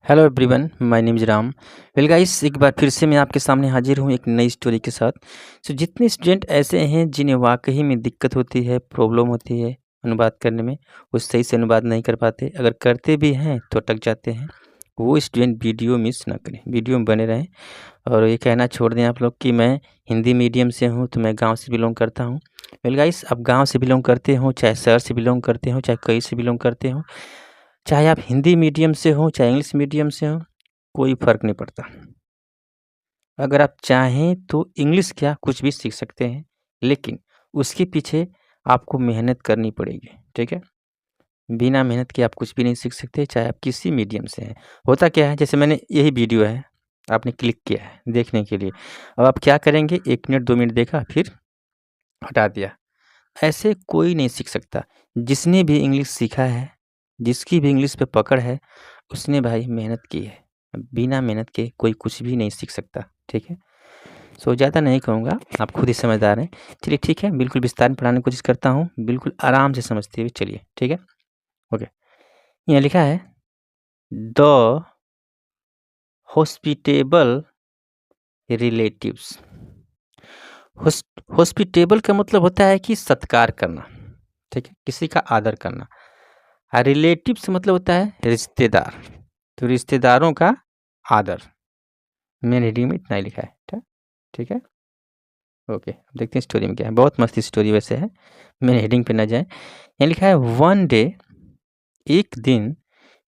Hello everyone, my name is Ram. Well guys, एक बार फिर से मैं आपके सामने हाजिर हूँ एक नई स्टोरी के साथ। जितने स्टूडेंट ऐसे हैं जिन्हें वाकई में दिक्कत होती है, प्रॉब्लम होती है अनुवाद करने में, वो सही से अनुवाद नहीं कर पाते, अगर करते भी हैं तो अटक जाते हैं, वो स्टूडेंट वीडियो मिस ना करें, वीडियो में बने रहें। और ये कहना छोड़ दें आप लोग कि मैं हिंदी मीडियम से हूँ, तो मैं गाँव से बिलोंग करता हूँ। वेल गाइस, आप गाँव से बिलोंग करते हो, चाहे शहर से बिलोंग करते हो, चाहे कहीं से बिलोंग करते हो, चाहे आप हिंदी मीडियम से हो, चाहे इंग्लिश मीडियम से हो, कोई फ़र्क नहीं पड़ता। अगर आप चाहें तो इंग्लिश क्या कुछ भी सीख सकते हैं, लेकिन उसके पीछे आपको मेहनत करनी पड़ेगी, ठीक है? बिना मेहनत के आप कुछ भी नहीं सीख सकते, चाहे आप किसी मीडियम से हैं। होता क्या है, जैसे मैंने यही वीडियो है, आपने क्लिक किया है देखने के लिए। अब आप क्या करेंगे, 1 मिनट 2 मिनट देखा फिर हटा दिया। ऐसे कोई नहीं सीख सकता। जिसने भी इंग्लिश सीखा है, जिसकी भी इंग्लिश पे पकड़ है, उसने भाई मेहनत की है। बिना मेहनत के कोई कुछ भी नहीं सीख सकता, ठीक है? सो ज़्यादा नहीं कहूँगा, आप खुद ही समझदार हैं। चलिए ठीक है, बिल्कुल विस्तार में पढ़ाने की कोशिश करता हूँ, बिल्कुल आराम से समझते हुए चलिए, ठीक है? ओके, यहाँ लिखा है द हॉस्पिटेबल रिलेटिव्स। हॉस्पिटेबल का मतलब होता है कि सत्कार करना, ठीक है? किसी का आदर करना। रिलेटिव से मतलब होता है रिश्तेदार, तो रिश्तेदारों का आदर। मेन हेडिंग में इतना ही लिखा है, ठीक है? ओके, अब देखते हैं स्टोरी में क्या है। बहुत मस्त स्टोरी वैसे है, मेन हेडिंग पे ना जाएं। यहाँ लिखा है वन डे, एक दिन,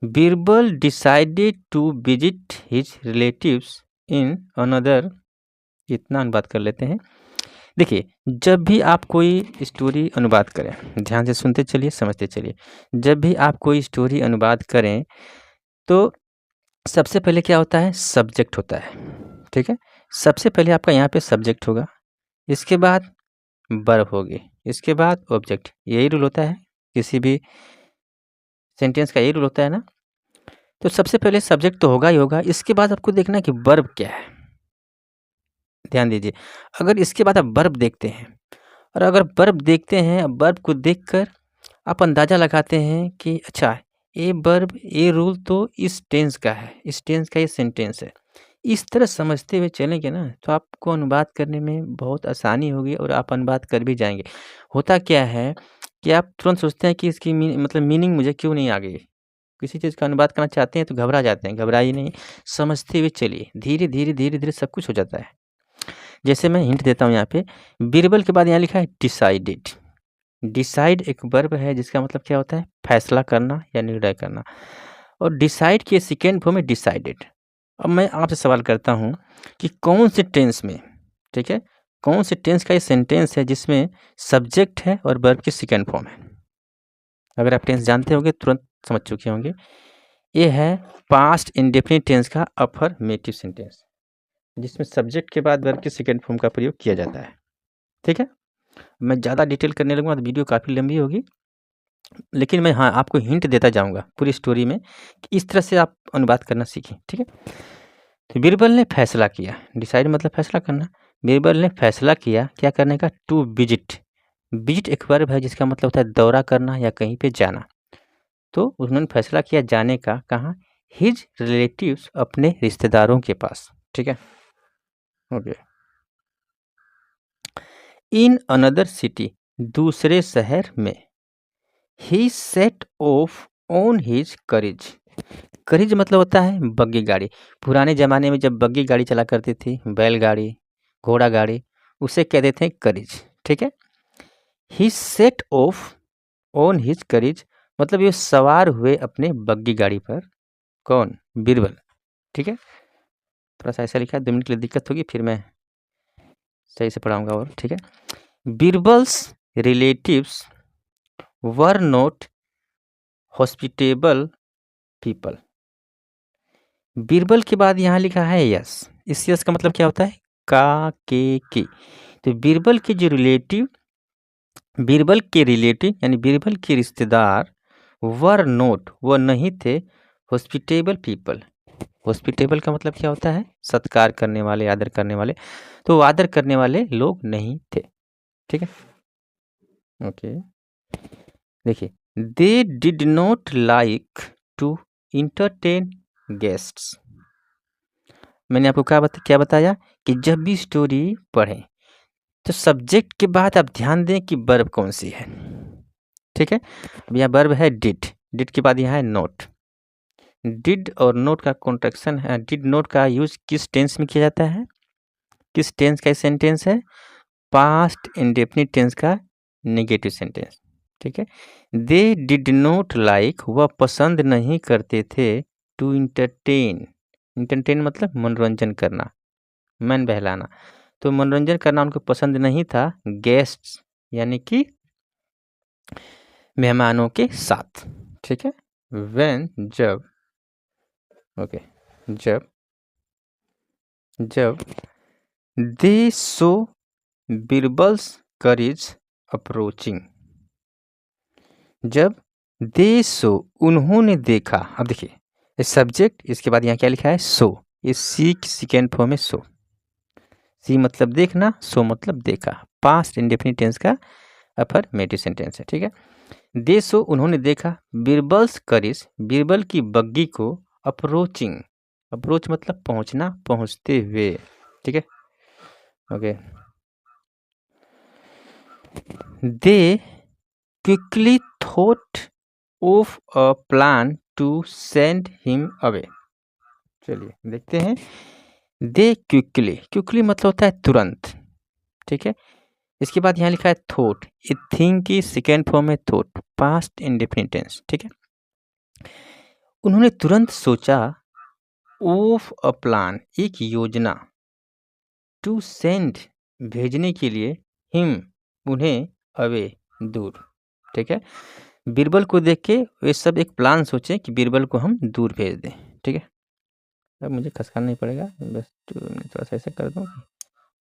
Birbal decided to visit his relatives in another. इतना अनुवाद कर लेते हैं। देखिए, जब भी आप कोई स्टोरी अनुवाद करें, ध्यान से सुनते चलिए, समझते चलिए। जब भी आप कोई स्टोरी अनुवाद करें, तो सबसे पहले क्या होता है, सब्जेक्ट होता है, ठीक है? सबसे पहले आपका यहाँ पे सब्जेक्ट होगा, इसके बाद वर्ब होगी, इसके बाद ऑब्जेक्ट। यही रूल होता है किसी भी सेंटेंस का, यही रूल होता है ना? तो सबसे पहले सब्जेक्ट तो होगा ही होगा, इसके बाद आपको देखना है कि वर्ब क्या है। ध्यान दीजिए, अगर इसके बाद आप वर्ब देखते हैं, और अगर वर्ब देखते हैं, वर्ब को देखकर आप अंदाज़ा लगाते हैं कि अच्छा, ये वर्ब, ये रूल तो इस टेंस का है, इस टेंस का ये सेंटेंस है। इस तरह समझते हुए चलेंगे ना, तो आपको अनुवाद करने में बहुत आसानी होगी और आप अनुवाद कर भी जाएँगे। होता क्या है कि आप तुरंत सोचते हैं कि इसकी मतलब मीनिंग मुझे क्यों नहीं आ गई? किसी चीज़ का अनुवाद करना चाहते हैं तो घबरा जाते हैं, घबराइए नहीं, समझते हुए चलिए। धीरे-धीरे, धीरे-धीरे सब कुछ हो जाता है। जैसे मैं हिंट देता हूँ यहाँ पे, बीरबल के बाद यहाँ लिखा है डिसाइडेड। डिसाइड एक वर्ब है जिसका मतलब क्या होता है, फैसला करना या निर्णय करना, और डिसाइड के सेकेंड फॉर्म में डिसाइडेड। अब मैं आपसे सवाल करता हूँ कि कौन से टेंस में, ठीक है, कौन से टेंस का ये सेंटेंस है जिसमें सब्जेक्ट है और वर्ब की सेकेंड फॉर्म है? अगर आप टेंस जानते होंगे तुरंत समझ चुके होंगे। ये है पास्ट इंडेफिनिट टेंस का अफर्मेटिव सेंटेंस, जिसमें सब्जेक्ट के बाद वर्ब की सेकेंड फॉर्म का प्रयोग किया जाता है, ठीक है? मैं ज़्यादा डिटेल करने लगूँगा तो वीडियो काफ़ी लंबी होगी, लेकिन मैं हाँ, आपको हिंट देता जाऊँगा पूरी स्टोरी में कि इस तरह से आप अनुवाद करना सीखें, ठीक है? तो बीरबल ने फैसला किया, डिसाइड मतलब फैसला करना। बीरबल ने फैसला किया क्या करने का, टू विजिट। विजिट एक वर्ब है जिसका मतलब होता है दौरा करना या कहीं पे जाना। तो उन्होंने फैसला किया जाने का, कहाँ? हिज रिलेटिव्स, अपने रिश्तेदारों के पास, ठीक है? ओके। इन अनदर सिटी, दूसरे शहर में। ही सेट ऑफ ऑन हिज करेज। करेज मतलब होता है बग्गी गाड़ी। पुराने ज़माने में जब बग्गी गाड़ी चला करती थी, बैलगाड़ी, घोड़ा गाड़ी, उसे कहते थे करेज, ठीक है? ही सेट ऑफ ऑन हिज करेज मतलब ये सवार हुए अपने बग्गी गाड़ी पर। कौन? बीरबल, ठीक है? थोड़ा-सा ऐसा लिखा है, 2 मिनट के लिए दिक्कत होगी, फिर मैं सही से पढ़ाऊँगा और, ठीक है? Birbal's relatives were not hospitable people. Birbal के बाद यहाँ लिखा है यस। इस यस का मतलब क्या होता है? का, के, की। तो बीरबल के रिलेटिव यानी बीरबल के रिश्तेदार वर नोट, वह नहीं थे, हॉस्पिटेबल पीपल। हॉस्पिटेबल का मतलब क्या होता है? सत्कार करने वाले, आदर करने वाले। तो वो आदर करने वाले लोग नहीं थे, ठीक है? ओके, देखिए, they did not like to entertain guests. मैंने आपको क्या बताया कि जब भी स्टोरी पढ़ें तो सब्जेक्ट के बाद आप ध्यान दें कि वर्ब कौन सी है। ठीक है, अब यहाँ वर्ब है डिड के बाद यहाँ है नोट। डिड और नोट का कॉन्ट्रैक्शन है, डिड नोट का यूज किस टेंस में किया जाता है, किस टेंस का सेंटेंस है, पास्ट इंडेफिनिट टेंस का नेगेटिव सेंटेंस। ठीक है, दे डिड नोट लाइक, वह पसंद नहीं करते थे, टू इंटरटेन मतलब मनोरंजन करना, मन बहलाना, तो मनोरंजन करना उनको पसंद नहीं था, गेस्ट्स यानी कि मेहमानों के साथ। ठीक है, व्हेन जब दे सो बीरबल्स करेज अप्रोचिंग, जब दे सो उन्होंने देखा। अब देखिए सब्जेक्ट, इसके बाद यहाँ क्या लिखा है सो, ये सी की सेकेंड फॉर्म में सो, सी मतलब देखना, सो मतलब देखा, पास्ट इंडेफिनिट टेंस का अफर्मेटिव सेंटेंस है। ठीक है, दे सो उन्होंने देखा, बीरबल्स करेज बीरबल की बग्गी को, अप्रोच मतलब पहुंचना, पहुंचते हुए। ठीक है, okay, they quickly thought of a plan to send him away. चलिए देखते हैं, दे क्विकली मतलब होता है तुरंत। ठीक है, इसके बाद यहाँ लिखा है थॉट, ए थिंग की सेकेंड फॉर्म में थॉट, पास्ट इंडेफिनिट टेंस। ठीक है, उन्होंने तुरंत सोचा, ऑफ अ प्लान एक योजना, टू सेंड भेजने के लिए, हिम उन्हें, अवे दूर। ठीक है, बीरबल को देख के वे सब एक प्लान सोचे कि बीरबल को हम दूर भेज दें। ठीक है, अब मुझे खसकाना नहीं पड़ेगा, बस थोड़ा सा ऐसे कर दूँ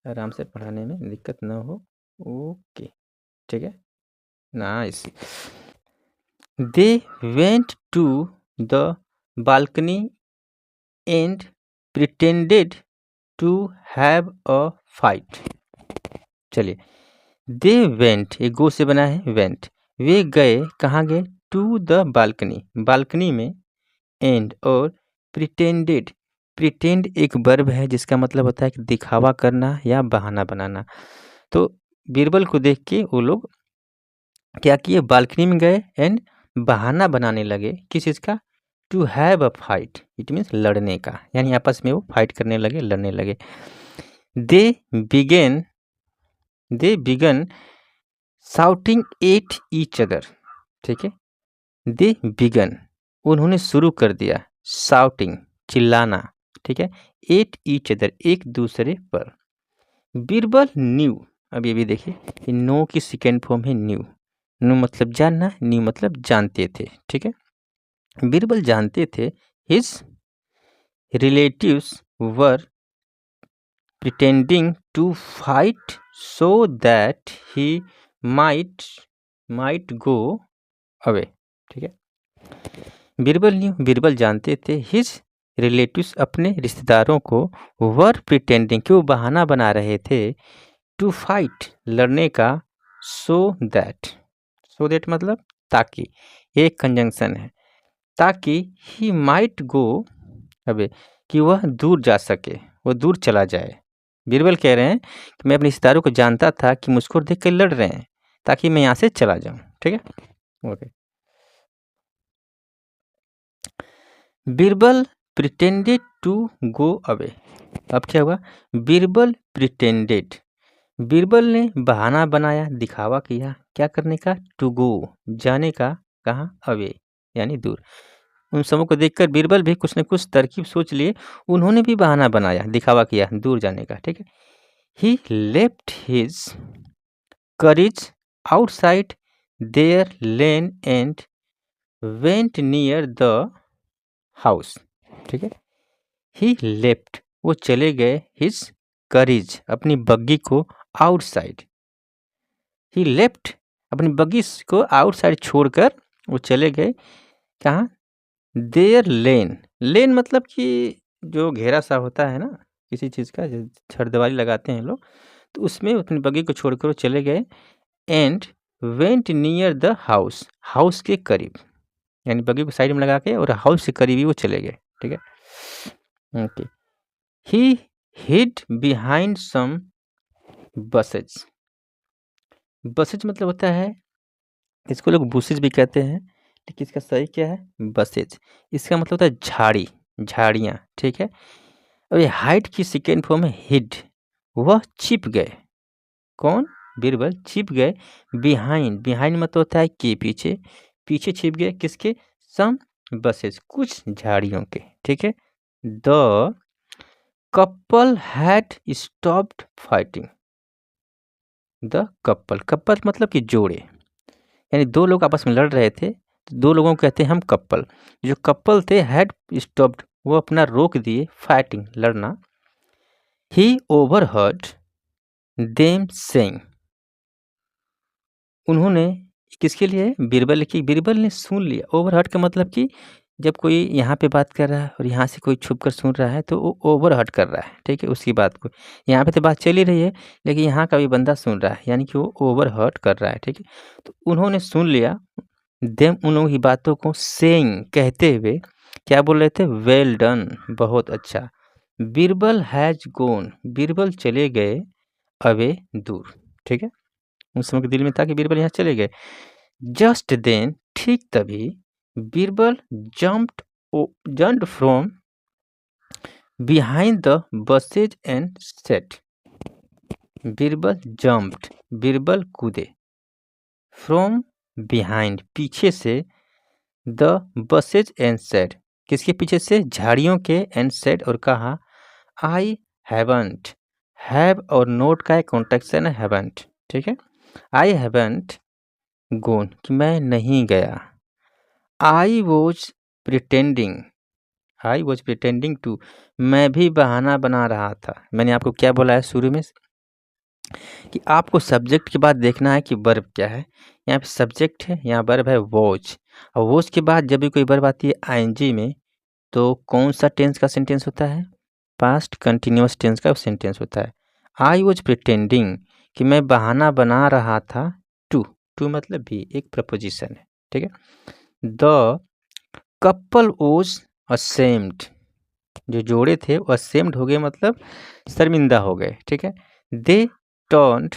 आराम से पढ़ाने में दिक्कत ना हो। ओके, ठीक है, nice. They went to the balcony and pretended to have a fight. चलिए, दे वेंट, ये गो से बना है वेंट, वे गए, कहाँ गए, टू द बालकनी, बालकनी में, एंड और प्रिटेंड एक वर्ब है जिसका मतलब होता है कि दिखावा करना या बहाना बनाना। तो बीरबल को देख के वो लोग क्या किए, बालकनी में गए एंड बहाना बनाने लगे, किस चीज़ का, to have a fight, it means लड़ने का, यानी आपस में वो फाइट करने लगे, लड़ने लगे। दे begin shouting at each other. ठीक है, दे बिगन उन्होंने शुरू कर दिया, शाउटिंग चिल्लाना। ठीक है, एट ईच अदर एक दूसरे पर। बीरबल न्यू, अब ये भी देखिए, नो की सेकेंड फॉर्म है न्यू, नो मतलब जानना, न्यू मतलब जानते थे। ठीक है, बीरबल जानते थे, his relatives were pretending to fight so that he might go away. ठीक है, बीरबल जानते थे, हिज रिलेटिव्स अपने रिश्तेदारों को, वर प्रिटेंडिंग क्यों बहाना बना रहे थे, टू फाइट लड़ने का, सो दैट मतलब ताकि, एक कंजंक्शन है, ताकि ही माइट गो अवे कि वह दूर जा सके, वो दूर चला जाए। बीरबल कह रहे हैं कि मैं अपने रिश्तेदारों को जानता था कि मुझको देख कर लड़ रहे हैं, ताकि मैं यहाँ से चला जाऊँ। ठीक है, okay. Birbal pretended to go away, अब क्या हुआ, बीरबल प्रिटेंडेड, बीरबल ने बहाना बनाया, दिखावा किया, क्या करने का, टू गो जाने का, कहाँ, अवे यानी दूर। उन सबों को देखकर बीरबल भी कुछ न कुछ तरकीब सोच लिए, उन्होंने भी बहाना बनाया, दिखावा किया दूर जाने का। ठीक है, he left his carriage outside their lane and went near the house. ठीक है, ही लेफ्ट वो चले गए, हिज करेज अपनी बग्गी को, आउटसाइड, ही लेफ्ट अपनी बग्गी को आउटसाइड छोड़कर वो चले गए, कहाँ, देयर लेन मतलब कि जो घेरा सा होता है ना किसी चीज़ का, जो छरदीवारी लगाते हैं लोग, तो उसमें अपनी बग्गी को छोड़कर वो चले गए, and went near the house के करीब, यानी बग्गी को साइड में लगा के और हाउस के करीब ही वो चले गए। ठीक है, okay, he hid behind some bushes. Bushes मतलब होता है, इसको लोग बुशेज भी कहते हैं, लेकिन इसका सही क्या है, बसेज। इसका मतलब होता है झाड़ी, झाड़ियाँ, ठीक है। और ये हाइड की सेकेंड फॉर्म है हिड, वह छिप गए। कौन, बीरबल छिप गए। बिहाइंड, बिहाइंड मतलब होता है के पीछे, पीछे छिप गए किसके, सम बसेस, कुछ झाड़ियों के, ठीक है। The couple had stopped fighting. The couple, couple मतलब कि जोड़े, यानी दो लोग आपस में लड़ रहे थे, तो दो लोगों को कहते हैं हम कपल। जो कपल थे हैड स्टॉप्ड, वो अपना रोक दिए, फाइटिंग लड़ना। ही ओवरहर्ड देम सेइंग, उन्होंने, किसके लिए, बीरबल की, बीरबल ने सुन लिया। ओवरहर्ड का मतलब कि जब कोई यहाँ पे बात कर रहा है और यहाँ से कोई छुप कर सुन रहा है तो वो ओवरहर्ड कर रहा है, ठीक है, उसकी बात को। यहाँ पे तो बात चल ही रही है, लेकिन यहाँ का भी बंदा सुन रहा है, यानी कि वो ओवरहर्ड कर रहा है, ठीक है। तो उन्होंने सुन लिया, देम, उन लोगों की बातों को, सेइंग कहते हुए, क्या बोल रहे थे, वेल डन, बहुत अच्छा। बीरबल हैज गोन, बीरबल चले गए, अवे, दूर, ठीक है। उस समय के दिल में था कि बीरबल यहाँ चले गए। जस्ट देन, ठीक तभी, Birbal jumped from behind the buses and set. Birbal jumped, Birbal कूदे, फ्रॉम बिहाइंड, पीछे से, द बसेज एंड सेट, किसके पीछे से, झाड़ियों के, एंड सेट, और कहा, आई हैवंट, हैव और नोट का एक कॉन्ट्रैक्शन है, हैवंट, ठीक है। आई हैवंट गोन, कि मैं नहीं गया। I was pretending, I was pretending to, मैं भी बहाना बना रहा था। मैंने आपको क्या बोला है शुरू में कि आपको सब्जेक्ट के बाद देखना है कि वर्ब क्या है। यहाँ पे सब्जेक्ट है, यहाँ वर्ब है वॉज, और वॉज के बाद जब भी कोई वर्ब आती है आईएनजी में, तो कौन सा टेंस का सेंटेंस होता है, पास्ट कंटिन्यूअस टेंस का सेंटेंस होता है। आई वॉज प्रिटेंडिंग, कि मैं बहाना बना रहा था, टू, टू मतलब भी एक प्रपोजिशन है, ठीक है। द कपल वॉज असेम्ड, जो जोड़े थे वो असेम्ड हो गए, मतलब शर्मिंदा हो गए, ठीक है। They turned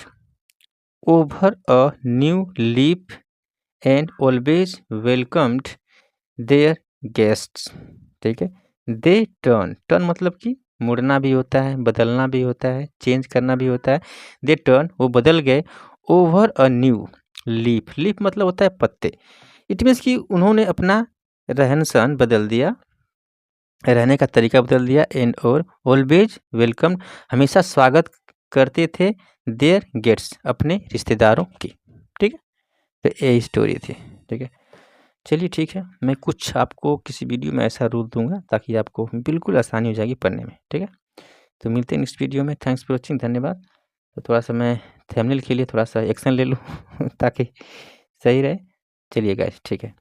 over a new leaf and always welcomed their guests, ठीक है। दे टर्न, टर्न मतलब कि मुड़ना भी होता है, बदलना भी होता है, चेंज करना भी होता है। दे टर्न, वो बदल गए, over a new leaf, leaf मतलब होता है पत्ते। इट मीन्स कि उन्होंने अपना रहन सहन बदल दिया, रहने का तरीका बदल दिया, एंड और ऑलवेज वेलकम, हमेशा स्वागत करते थे, देयर गेट्स, अपने रिश्तेदारों की, ठीक है। तो ये स्टोरी थी, ठीक है। चलिए ठीक है, मैं कुछ आपको किसी वीडियो में ऐसा रूल दूंगा ताकि आपको बिल्कुल आसानी हो जाएगी पढ़ने में, ठीक है। तो मिलते हैं नेक्स्ट वीडियो में, थैंक्स फॉर वॉचिंग, धन्यवाद। तो थोड़ा सा मैं थंबनेल के लिए थोड़ा सा एक्शन ले लूँ ताकि सही रहे। चलिए गाइस, ठीक है।